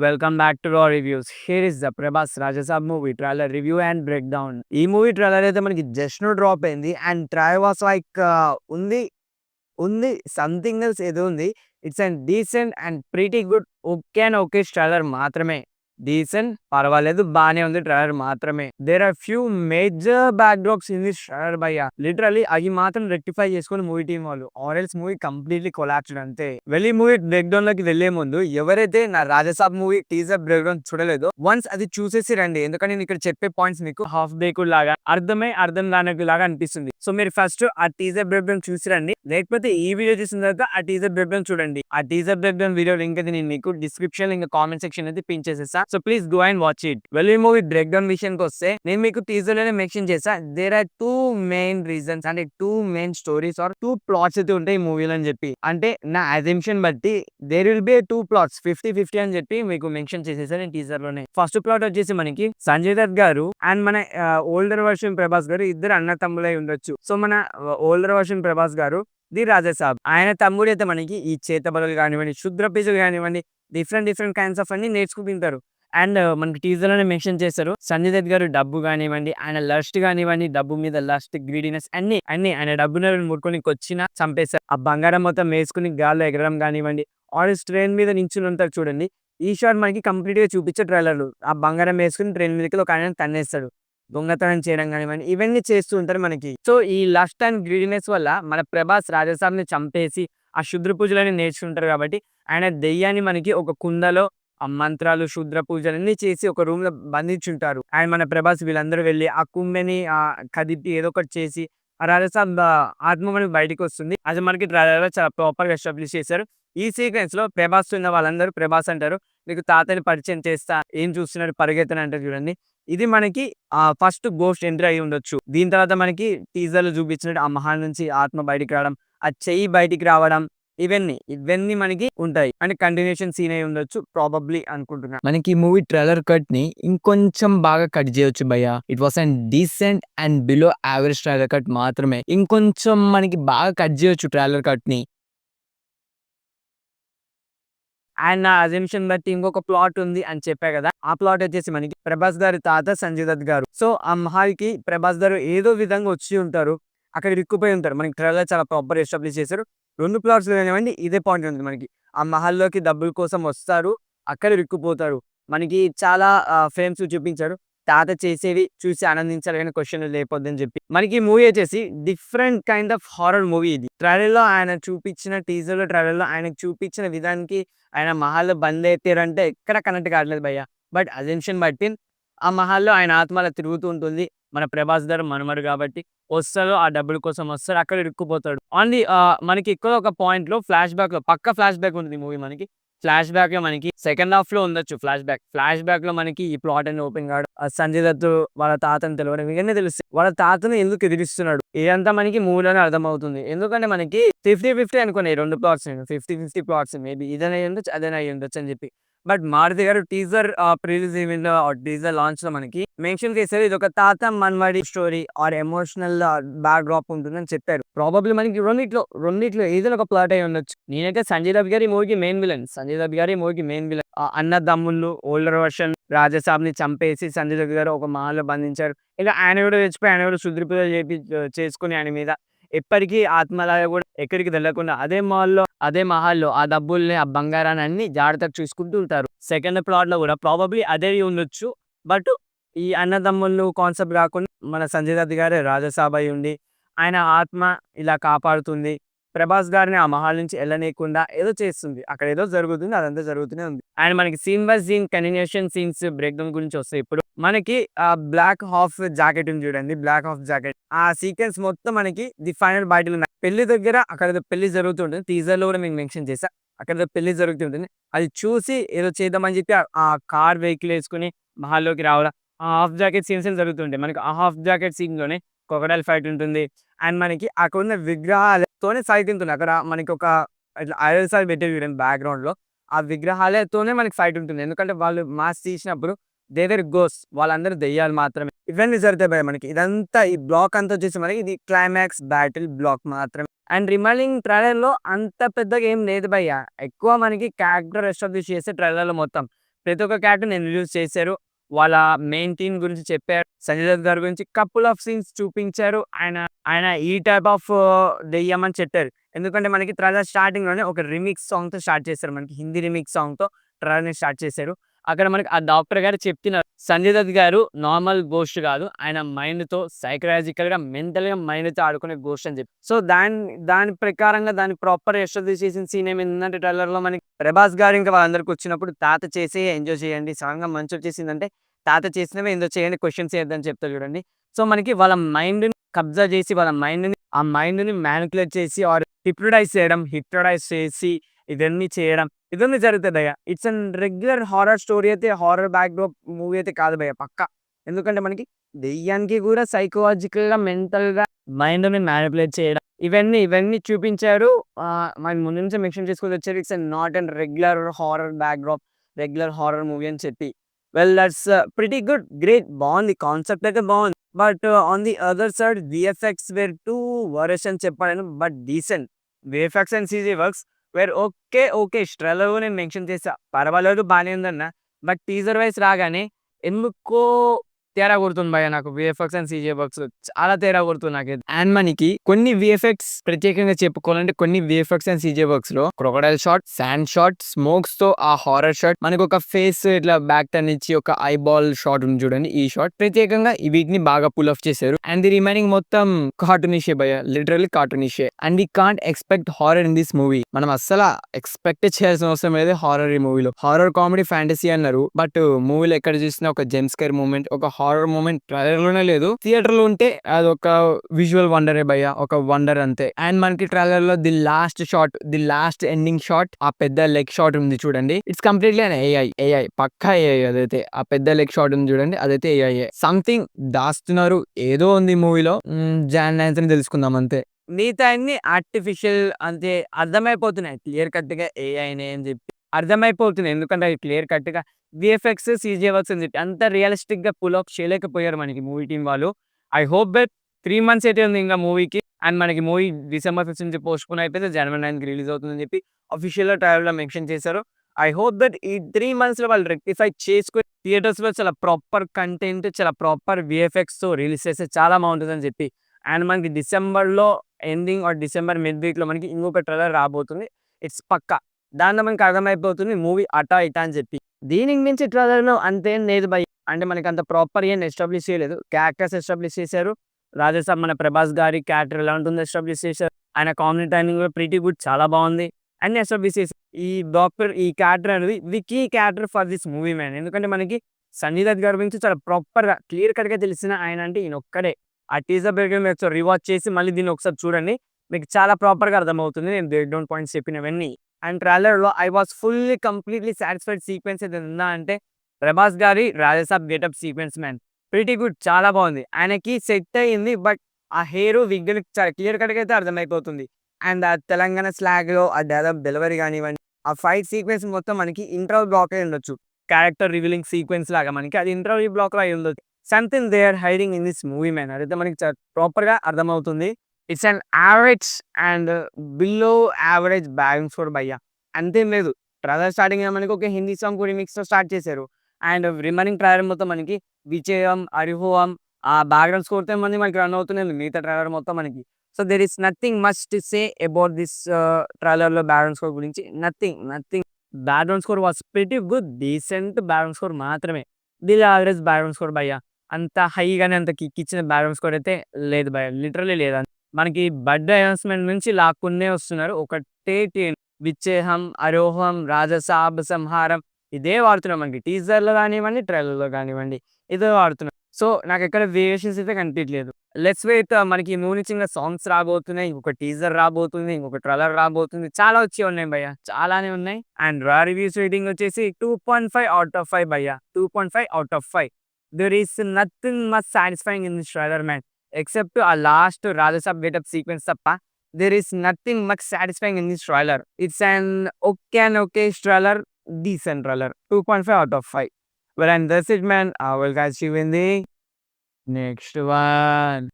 Welcome back to Raw Reviews. Here is the Prabhas Rajasab movie trailer review and breakdown. ఈ movie trailer అయితే మనకి just drop అయింది and try was like ఉంది ఉంది something else ఏదో ఉంది. It's and decent and pretty good okay and okay trailer మాత్రమే. Decent పర్వాలేదు బానే ఉంది ట్రైలర్ మాత్రమే. There are few major backdrops in this trailer భయ్య. లిటరలీ అవి మాత్రం రెక్టిఫై చేసుకుని మూవీ టీం వాళ్ళు or else movie completely collapsed అంతే. వెళ్ళి మూవీ బ్రేక్ డౌన్ లోకి వెళ్లే ముందు ఎవరైతే నా Rajasaab movie teaser breakdown చూడలేదో వన్స్ అది చూసేసి రండి. ఎందుకంటే నేను ఇక్కడ చెప్పే పాయింట్స్ మీకు హాఫ్ బేకుడ్ లాగా అర్థం కానకు లాగా అనిపిస్తుంది. సో మీరు ఫస్ట్ ఆ టీజర్ బ్రేక్ డౌన్ చూసి రండి. లేకపోతే ఈ వీడియో చూసిన తర్వాత ఆ టీజర్ బ్రేక్ డౌన్ చూడండి. ఆ teaser breakdown video link అయితే నేను మీకు డిస్క్రిప్షన్ ఇంకా కామెంట్ సెక్షన్ అయితే పిన్ చేసేసా. So please go and watch it. వెళ్ళి మూవీ బ్రేక్ డౌన్ విషయానికి వస్తే నేను మీకు టీజర్ లోనే మెన్షన్ చేసా. There are two main reasons అంటే two main stories or two plots అయితే ఉంటాయి ఈ మూవీలో అని చెప్పి. అంటే నా అజంప్షన్ బట్టి there will be two plots 50-50 అని చెప్పి మీకు మెన్షన్ చేసేసా నేను టీజర్ లోనే. ఫస్ట్ ప్లాట్ వచ్చేసి మనకి సంజయ్ దత్ గారు అండ్ మన ఓల్డర్ వర్షన్ ప్రభాస్ గారు ఇద్దరు అన్న తమ్ములై ఉండొచ్చు. సో మన ఓల్డర్ వర్షన్ ప్రభాస్ గారు ది రాజసాబ్, ఆయన తమ్ముడు అయితే మనకి ఈ చేతబడులు కానివ్వండి, శుద్ర పీజులు కానివ్వండి, డిఫరెంట్ కైండ్స్ ఆఫ్ అన్ని నేర్చుకుంటారు. అండ్ మనకి టీజర్ లోనే మెన్షన్ చేస్తారు సంజయ్ దత్ గారు డబ్బు కానివ్వండి, ఆయన లస్ట్ కానివ్వండి, డబ్బు మీద లస్ట్ గ్రీడినెస్ అన్ని ఆయన డబ్బును ముట్టుకొని వచ్చినా చంపేస్తారు. ఆ బంగారం మొత్తం వేసుకుని గాల్లో ఎగరడం కానివ్వండి, ఆరెంజ్ ట్రైన్ మీద నించుని ఉంటారు చూడండి. ఈ షాట్ మనకి కంప్లీట్ గా చూపించే ట్రైలర్. ఆ బంగారం వేసుకుని ట్రైన్ మీదకి ఒక ఆయన తన్నేస్తాడు, దొంగతనం చేయడం కానివ్వండి ఇవన్నీ చేస్తూ ఉంటారు మనకి. సో ఈ లస్ట్ అండ్ గ్రీడినెస్ వల్ల మన ప్రభాస్ రాజసాబ్ ని చంపేసి ఆ శుద్ర పూజలని నేర్చుకుంటారు. కాబట్టి ఆయన దెయ్యాన్ని మనకి ఒక కుండలో ఆ మంత్రాలు శుద్ర పూజలు అన్ని చేసి ఒక రూమ్ లో బంధించుంటారు. అండ్ మన ప్రభాస్ వీళ్ళందరూ వెళ్ళి ఆ కుండని కదిపి ఏదో ఒకటి చేసి ఆ రాజసాబ్ ఆత్మ మనకి బయటకు వస్తుంది. అది మనకి ట్రైలర్ లో చాలా ప్రాపర్ గా ఎస్టాబ్లిష్ చేశారు. ఈ సీక్వెన్స్ లో ప్రభాస్ ఉన్న వాళ్ళందరూ ప్రభాస్ అంటారు, మీకు తాతని పరిచయం చేస్తా, ఏం చూస్తున్నారు పరిగెత్తని అంటారు చూడండి. ఇది మనకి ఫస్ట్ గోస్ట్ ఎంట్రీ అయి ఉండొచ్చు. దీని తర్వాత మనకి టీజర్ లో చూపించినట్టు ఆ మహాన్ నుంచి ఆత్మ బయటికి రావడం, ఆ చెయ్యి బయటికి రావడం, ఇవన్నీ మనకి ఉంటాయి. అంటే కంటిన్యూషన్ సీన్ అయి ఉండొచ్చు ప్రాబబ్లీ అనుకుంటున్నా. మనకి ఈ మూవీ ట్రైలర్ కట్ ని ఇంకొంచెం బాగా కట్ చేయొచ్చు భయ్య. It was and decent and below average trailer cut మాత్రమే. ఇంకొంచెం మనకి బాగా కట్ చేయొచ్చు ట్రైలర్ కట్ ని. అండ్ నా అజంప్షన్ బట్టి ఇంకొక ప్లాట్ ఉంది అని చెప్పా కదా, ఆ ప్లాట్ వచ్చేసి మనకి ప్రభాస్ గారి తాత సంజయ్ దత్ గారు. సో ఆ మహాల్కి ప్రభాస్ గారు ఏదో విధంగా వచ్చి ఉంటారు, అక్కడ ఇరుక్కుపోయి ఉంటారు. మనకి ట్రైలర్ చాలా ప్రాపర్ ఎస్టాబ్లిష్ చేశారు. రెండు ప్లాట్స్ కానివ్వండి ఇదే పాయింట్ ఉంది మనకి. ఆ మహల్లోకి డబ్బుల కోసం వస్తారు, అక్కడ ఇరుక్కుపోతారు. మనకి చాలా ఫ్రేమ్స్ చూపించారు. తాత చేసేవి చూసి ఆనందించాలి కానీ క్వశ్చన్ లేకపోద్దని చెప్పి. మనకి మూవీ వచ్చేసి different kind of horror movie ఇది. ట్రైలర్ లో ఆయన చూపించిన టీజర్ లో ట్రైలర్ లో ఆయనకు చూపించిన విధానికి ఆయన మహల్లో బంద్ ఎత్తారంటే ఎక్కడ కనెక్ట్ కావట్లేదు భయ్య. బట్ అజంప్షన్ బట్టి ఆ మహల్లో ఆయన ఆత్మ అలా తిరుగుతూ ఉంటుంది. మన ప్రభాస్ గారు మనమరు కాబట్టి వస్తారు, ఆ డబ్బుల కోసం వస్తారు, అక్కడ ఇరుక్కుపోతాడు. ఓన్లీ మనకి ఇక్కడ ఒక పాయింట్ లో ఫ్లాష్ బ్యాక్ లో పక్క ఫ్లాష్ బ్యాక్ ఉంటుంది మూవీ మనకి. ఫ్లాష్ బ్యాక్ లో మనకి సెకండ్ హాఫ్ లో ఉండొచ్చు ఫ్లాష్ బ్యాక్ లో మనకి ఈ ప్లాట్ అని ఓపెన్ కావడం, సంజయ్ దత్ వాళ్ళ తాతను తెలవడం ఇవన్నీ తెలుస్తాయి. వాళ్ళ తాతను ఎందుకు ఎదిరిస్తున్నాడు ఇదంతా మనకి మూవీలోనే అర్థమవుతుంది. ఎందుకంటే మనకి 50-50 అనుకున్నాయి రెండు ప్లాట్స్, 50-50 ప్లాట్స్. మేబీ ఇదనే ఉండొచ్చు అదేనా ఉండొచ్చు అని చెప్పి. బట్ మారుతి గారు టీజర్ ప్రిలీజ్ ఈవెంట్ లో టీజర్ లాంచ్ లో మనకి మెన్షన్ చేశారు ఇది ఒక తాత మన్వాడి story or emotional backdrop ఉంటుందని చెప్పారు. ప్రాబబ్లీ మనకి రెండిట్లో ఏదో ఒక ప్లాట్ అయి ఉండొచ్చు. నేనైతే సంజయ్ దత్ గారి మూవీకి మెయిన్ విలన్ అన్నదమ్ముళ్ళు ఓల్డర్ వర్షన్ రాజసాబ్ ని చంపేసి సంజయ్ దత్ గారు ఒక మహల్లో బంధించారు. ఇలా ఆయన కూడా తెచ్చిపోయి ఆయన కూడా శుద్ర పూజ చేసుకుని ఆయన మీద ఎప్పటికీ ఆత్మలాగా కూడా ఎక్కడికి వెళ్ళకుండా అదే మహల్లో ఆ డబ్బుల్ని ఆ బంగారాన్ని అన్ని జాగ్రత్తగా చూసుకుంటూ ఉంటారు. సెకండ్ ప్లాట్ లో కూడా ప్రాబబ్లీ అదే ఉండొచ్చు. బట్ ఈ అన్నదమ్ముళ్ళు కాన్సెప్ట్ కాకుండా మన సంజయ్ దత్ గారే రాజసాబ్ అయి ఉండి ఆయన ఆత్మ ఇలా కాపాడుతుంది, ప్రభాస్ గారిని ఆ మహల్ నుంచి వెళ్ళనీయకుండా ఏదో చేస్తుంది, అక్కడ ఏదో జరుగుతుంది, అదంతా జరుగుతూనే ఉంది. అండ్ మనకి scene by scene continuation scenes breakdown గురించి వస్తాయి. ఇప్పుడు మనకి ఆ బ్లాక్ హాఫ్ జాకెట్ ఉంది చూడండి, బ్లాక్ హాఫ్ జాకెట్ ఆ సీక్వెన్స్ మొత్తం మనకి ది ఫైనల్ బాటిల్ పెళ్లి దగ్గర అక్కడ పెళ్లి జరుగుతుంటుంది. టీజర్ లో కూడా మీకు మెన్షన్ చేశా, అక్కడ పెళ్లి జరుగుతుంటుంది. అది చూసి ఏదో చేద్దామని చెప్పి ఆ కార్ వెహికల్ వేసుకుని మహల్లోకి రావడం, ఆ హాఫ్ జాకెట్ సీన్స్ జరుగుతుంటాయి. మనకి ఆ హాఫ్ జాకెట్ సీన్ లోనే క్రొకడైల్ ఫైట్ ఉంటుంది. అండ్ మనకి అక్కడ ఉన్న విగ్రహాలతోనే ఫైట్ ఉంటుంది. అక్కడ మనకి ఒక ఇట్లా ఐరల్సారి పెట్టే చూడండి బ్యాక్గ్రౌండ్ లో, ఆ విగ్రహాలతోనే మనకి ఫైట్ ఉంటుంది. ఎందుకంటే వాళ్ళు మాస్ తీసినప్పుడు దేవర్ గోస్ వాళ్ళందరూ దెయ్యాలు మాత్రమే. ఇవన్నీ జరుగుతాయి భయ మనకి. ఇదంతా ఈ బ్లాక్ అంతా వచ్చేసి మనకి ఇది క్లైమాక్స్ బ్యాటిల్ బ్లాక్ మాత్రమే. అండ్ రిమైనింగ్ ట్రైలర్ లో అంత పెద్దగా ఏం లేదు భయ్య. ఎక్కువ మనకి క్యారెక్టర్ ఎస్టాబ్లిష్ చేసే ట్రైలర్ లో మొత్తం ప్రతి ఒక్క క్యారెక్టర్‌ని ఇంట్రొడ్యూస్ చేశారు. వాళ్ళ మెయిన్ థీమ్ గురించి చెప్పారు. సంజయ్ దత్ గారి గురించి కపుల్ ఆఫ్ సీన్స్ చూపించారు. ఆయన ఆయన ఈ టైప్ ఆఫ్ దెయ్యం అని చెప్పారు. ఎందుకంటే మనకి ట్రైలర్ స్టార్టింగ్‌లోనే ఒక రీమిక్స్ సాంగ్‌తో స్టార్ట్ చేశారు. మనకి హిందీ రీమిక్స్ సాంగ్‌తో ట్రైలర్‌ని స్టార్ట్ చేశారు. అక్కడ మనకి ఆ డాక్టర్ గారు చెప్తున్నారు. సంజయ్ దత్ గారు నార్మల్ గోస్ట్ కాదు. ఆయన మైండ్‌తో సైకలాజికల్‌గా, మెంటల్‌గా మైండ్‌తో ఆడుకునే గోస్ట్ అని చెప్పి. సో, దాని ప్రకారంగా దాన్ని ప్రాపర్ ఎస్టాబ్లిష్ చేసిన సీన్ ఏమైందంటే ట్రైలర్‌లో మనకి ప్రభాస్ గారు ఇంకా వాళ్ళందరికి వచ్చినప్పుడు తాత చేసేయే ఎంజాయ్ చేయండి. సడెన్‌గా మంచొచ్చేసిందంటే తాత చేసినవే ఎంజాయ్ చేయండి. క్వెషన్స్ చేయొద్దని చెప్తారు చూడండి. సో, మనకి వాళ్ళ మైండ్‌ని కబ్జా చేసి వాళ్ళ మైండ్‌ని మానిప్యులేట్ చేసి ఆర్ హిప్నోటైజ్ చేసి ఇవన్నీ జరుగుతాయి భయ్యా. It's an regular horror story అయితే హారర్ బ్యాక్‌డ్రాప్ మూవీ అయితే కాదు భయ్యా పక్కా. ఎందుకంటే మనకి దెయ్యానికి కూడా సైకలాజికల్‌గా, మెంటల్‌గా మైండ్‌ని మానిప్యులేట్ చేయడం ఇవన్నీ చూపించారు. మరి ముందు నుంచే మెన్షన్ చేసుకుంటూ వచ్చారు. It's not an regular horror backdrop, regular horror movie అని చెప్పి. Well that's pretty good. Great. బావుంది. కాన్సెప్ట్ అయితే బావుంది. But on the other side VFX were too worst అని చెప్పలేను. But decent. VFX and CG works were okay. Okay. ట్రైలర్‌లో నేను mention చేశా. పర్వాలేదు బానే ఉందన్నా. బట్ టీజర్ వైస్ రాగానే ఎందుకో తేడా కొడుతుంది భయ్యా నాకు వీఎఫ్ఎక్స్ అండ్ సీజీ వర్క్స్. చాలా తేడా కొడుతుంది నాకైతే. అండ్ మనకి కొన్ని వీఎఫ్ఎక్స్ ప్రత్యేకంగా చెప్పుకోవాలంటే కొన్ని వీఎఫ్ఎక్స్ అండ్ సీజీ వర్క్స్ లో crocodile shot, sand shot, smokes తో ఆ హారర్ షాట్, మనకి ఒక ఫేస్ ఇట్లా బ్యాక్ టర్న్ ఇచ్చి ఒక ఐబాల్ షాట్ ఉంది చూడండి. ఈ షాట్ ప్రత్యేకంగా వీటిని బాగా పుల్ ఆఫ్ చేశారు. అండ్ ది రిమైనింగ్ మొత్తం కార్టూనిషే భయ్యా. లిటరల్లీ కార్టూనిషే. And we can't expect horror in this movie. మనం అస్సలు ఎక్స్పెక్ట్ చేయాల్సిన అవసరం లేదు హారర్ ఈ మూవీలో. హారర్ కామెడీ ఫ్యాంటసీ అన్నారు. బట్ మూవీలో ఎక్కడ చూసినా ఒక జెమ్ స్కేర్ మూమెంట్, ఒక హారర్ మూమెంట్ ట్రైలర్ లోనే లేదు. థియేటర్ లో ఉంటే అది ఒక విజువల్ వండరే భయ్యా. ఒక వండర్ అంతే. అండ్ మనకి ట్రైలర్ లో ది లాస్ట్ ఎండింగ్ షాట్, ఆ పెద్ద లెగ్ షాట్ ఉంది చూడండి. ఇట్స్ కంప్లీట్లీ అన్ ఏఐ పక్కా ఏఐ అదైతే. ఆ పెద్ద లెగ్ షాట్ ఉంది చూడండి, అదైతే ఏఐ. సంథింగ్ దాస్తున్నారు ఏదో ఉంది మూవీలో. జాన్ ని తెలుసుకుందాం అంతే. మిగతా అన్ని ఆర్టిఫిషియల్ అంతే అర్థమైపోతున్నాయి. క్లియర్ కట్ గా ఏఐనే అని చెప్పి అర్థమైపోతున్నాయి. ఎందుకంటే అది క్లియర్ కట్ గా వీఎఫ్ఎక్స్, సీజీ వర్క్స్ అని చెప్పి అంత రియలిస్టిక్ గా పుల్ ఆఫ్ చేయలేకపోయారు మనకి మూవీ టీమ్ వాళ్ళు. ఐ హోప్ దట్ 3 మంత్స్ అయితే ఉంది ఇంకా మూవీకి. అండ్ మనకి మూవీ డిసెంబర్ 5 నుంచి పోస్ట్‌పోన్ అయిపోతే జనవరి 9కి రిలీజ్ అవుతుందని చెప్పి ఆఫీషియల్‌గా ట్రైలర్‌లో మెన్షన్ చేశారు. ఐ హోప్ దట్ ఈ 3 మంత్స్‌లో వాళ్ళు రెక్టిఫై చేసుకొని థియేటర్స్‌లో చాలా ప్రాపర్ కంటెంట్, చాలా ప్రాపర్ వీఎఫ్ఎక్స్‌తో రిలీజ్ చేస్తే చాలా బాగుంటుందని చెప్పి. అండ్ మనకి డిసెంబర్‌లో ఎండింగ్ ఆర్ డిసెంబర్ మిడ్ వీక్‌లో మనకి ఇంకొక ట్రైలర్ రాబోతుంది. ఇట్స్ పక్కా. దాంట్లో మనకి అర్థమైపోతుంది మూవీ అటా ఇటా అని చెప్పి. దీనికి మించి ట్రైలర్‌లో అంతేం లేదు భయ్. అంటే మనకి అంత ప్రాపర్ ఏం ఎస్టాబ్లిష్ చేయలేదు. క్యారెక్టర్స్ ఎస్టాబ్లిష్ చేశారు. రాజసాబ్ మన ప్రభాస్ గారి క్యారెక్టర్ ఎలా ఉంటుందో ఎస్టాబ్లిష్ చేశారు. ఆయన కామెడీ టైమింగ్ కూడా ప్రిటీ గుడ్. చాలా బాగుంది. అన్ని ఎస్టాబ్లిష్ చేశారు. ఈ క్యారెక్టర్ అనేది the key character for this movie man. ఎందుకంటే మనకి సంజయ్ దత్ గారి గురించి చాలా ప్రాపర్‌గా క్లియర్ కట్‌గా తెలిసిన ఆయన అంటే ఈయనొక్కడే. ఆ టీజర్ బ్రేక్‌లో మీరు ఒకసారి రివాచ్ చేసి మళ్ళీ దీన్ని ఒకసారి చూడండి. మీకు చాలా ప్రాపర్‌గా అర్థమవుతుంది. నేను బ్రేక్ డౌన్ పాయింట్స్ చెప్పినవన్నీ. అండ్ ట్రైలర్‌లో I was completely satisfied sequence ఏదైనా ఉందా అంటే ప్రభాస్ గారి Raja Saab getup sequence man. Pretty good. చాలా బాగుంది. ఆయనకి సెట్ అయింది. బట్ ఆ హెయిర్, విగ్‌ని చాలా క్లియర్ కట్‌గా అయితే అర్థమైపోతుంది. అండ్ ఆ తెలంగాణ స్లాగ్‌లో ఆ డైలాగ్ డెలివరీ గానివ్వండి, ఆ ఫైట్ సీక్వెన్స్ మొత్తం మనకి ఇంటర్వల్ బ్లాకే ఉండొచ్చు. క్యారెక్టర్ రివీలింగ్ సీక్వెన్స్ లాగా మనకి అది ఇంటర్వల్ బ్లాక్‌లో అయి ఉండొచ్చు. Something they are hiding in this movie man. అదైతే మనకి ప్రాపర్‌గా అర్థమవుతుంది. It's an average and below average balance for భయ్యా. అంతేం లేదు. ట్రైలర్ స్టార్టింగ్‌లో మనకి ఒక హిందీ సాంగ్ రీమిక్స్‌తో స్టార్ట్ చేశారు. అండ్ రిమైనింగ్ ట్రైలర్ మొత్తం మనకి 'విజయం', 'అరిహోవం' ఆ బ్యాక్‌గ్రౌండ్ స్కోర్‌తో మనకి రన్ అవుతూనే ఉంది. మిగతా ట్రైలర్ మొత్తం మనకి. So, there is nothing much to say about this ట్రైలర్‌లో బ్యాక్‌గ్రౌండ్ స్కోర్ గురించి. Nothing. Background score was pretty good. Decent background score మాత్రమే. బిలో యావరేజ్ బ్యాక్‌గ్రౌండ్ స్కోర్ భయ్యా. అంత హై గాని, అంత కిక్ ఇచ్చిన బ్యాక్‌గ్రౌండ్ స్కోర్ అయితే లేదు భయ్యా. లిటరల్లీ లేదు. మనకి బర్త్‌డే అనౌన్స్‌మెంట్ నుంచి లాక్కుంటూనే వస్తున్నారు. ఒకటే ట్యూన్ 'విచ్చేహం', 'అరోహం', 'రాజసాబ్', 'సంహారం' ఇదే వాడుతున్నాం మనకి. టీజర్‌లో గానివ్వండి, ట్రైలర్‌లో గానివ్వండి ఇదే వాడుతున్నాం. సో, నాకెక్కడ వేరియేషన్స్ అయితే కనిపియట్లేదు. Let's wait. మనకి ఈ మూవీ నుంచి ఇంగా సాంగ్స్ రాబోతున్నాయి. ఇంకొక టీజర్ రాబోతుంది. ఇంకొక ట్రైలర్ రాబోతుంది. చాలా వచ్చి ఉన్నాయి భయ్యా. చాలానే ఉన్నాయి. అండ్ రా రివ్యూస్ రేటింగ్ వచ్చేసి 2.5 ఔట్ ఆఫ్ 5 భయ్యా. 2.5 out of 5. There is nothing much satisfying in this trailer man. Except ఆ లాస్ట్ రాజసాబ్ గెటప్ సీక్వెన్స్ తప్ప there is nothing much satisfying in this trailer. It's an okay trailer, decent trailer. 2.5 out of 5. Well, and that's it, man. I will catch you in the next one.